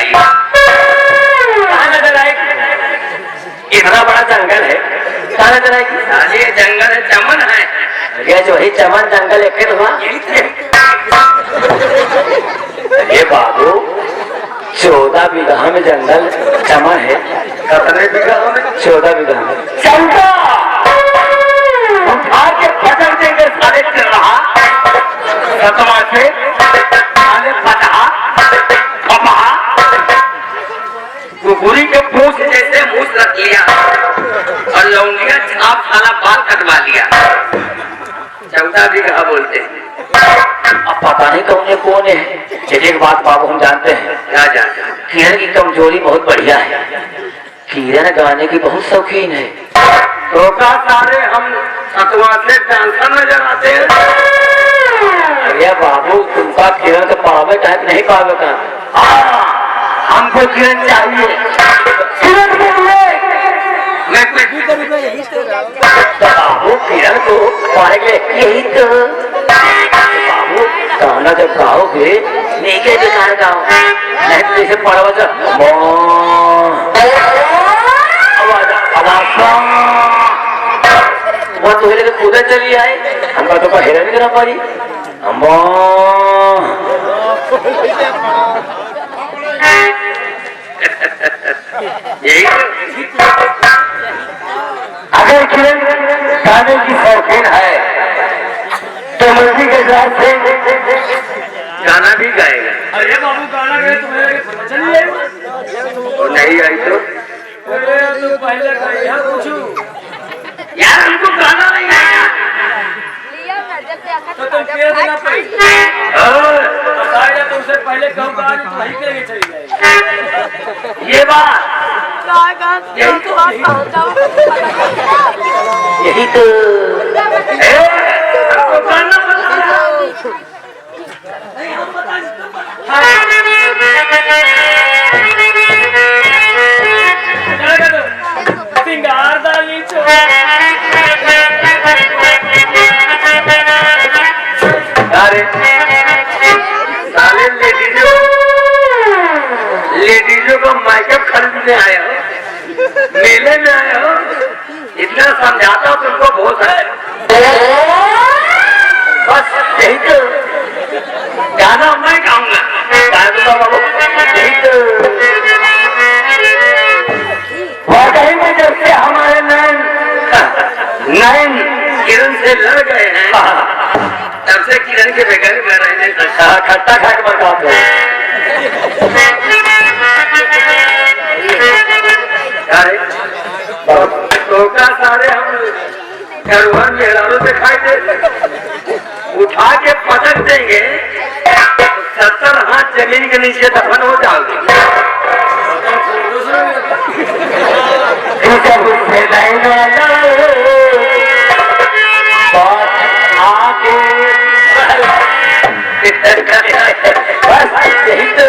आई। कहाँ नजर आएगी? इतना बड़ा जंगल है, कहाँ नजर आएगी? ये जंगल है, चमन है। ये जो ही चमन जंगल एक हुआ। अरे बाबू 14 बीघा में जंगल चमन है। कितने बीघा में? 14 बीघा में। चंदा उठा के पटक देंगे साले कर रहा सतवा से साले पटा पपा कुकुरी के पूछ जैसे मूछ रख लिया और लौंडिया छाप साला बाल कटवा लिया। 14 बीघा बोलते हैं। अब पता नहीं कौन है। एक बात बाबू हम जानते हैं, क्या जानते हैं? किरण की कमजोरी बहुत बढ़िया है। किरण गाने की बहुत शौकीन है। तो का सारे हम सतवा से डांसर नजर आते हैं। अरे बाबू तुमका किरण तो पावे टाइप नहीं पावे का। हमको किरण चाहिए। किरण बोलिए। मैं कुछ बाबू किरण को पाने के लिए यही तो बाबू गाना जब गाओगे नीचे बेकार गाओ, नहीं तो जैसे पड़वा जा वो तो हिले कूदे चली आए। हमका तो हेरा नहीं करा पारी। यही अगर किरण गाने की शौकीन है तो मर्जी के साथ से गाना भी गाएगा। अरे बाबू गाना गए तुम्हें चलिए नहीं आई तो पहले पूछू यार हमको गाना नहीं आया तो तुम कह देना बताया तो उसे पहले कम कहा तो वहीं के लिए चली जाएगी। ये बात यही तो हमको गाना सिंगार डाली साले लेडीजों को मेकअप खरीदने आया हो, मेले में आया हो, इतना समझाता हूँ तुमको बहुत है। बस यही तो गाना मैं गाऊंगा। यही तो वाकई में जब से हमारे नैन किरण से लड़ गए हैं तब से किरण के बगैर में रहने खट्टा खा के बर्बाद हो। तो का सारे हम घरवान मेहरानों से खाई दे उठा के पटक देंगे 70 हाथ जमीन के नीचे दफन हो जाओगे। बस यही तो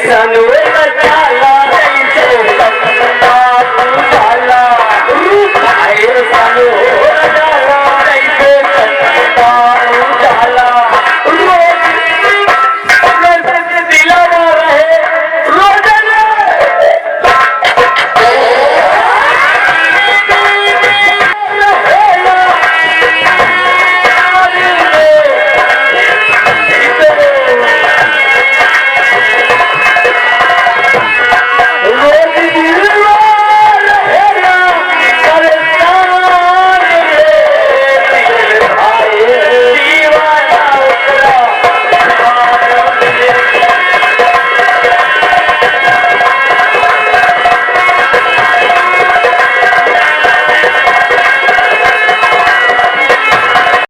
जानू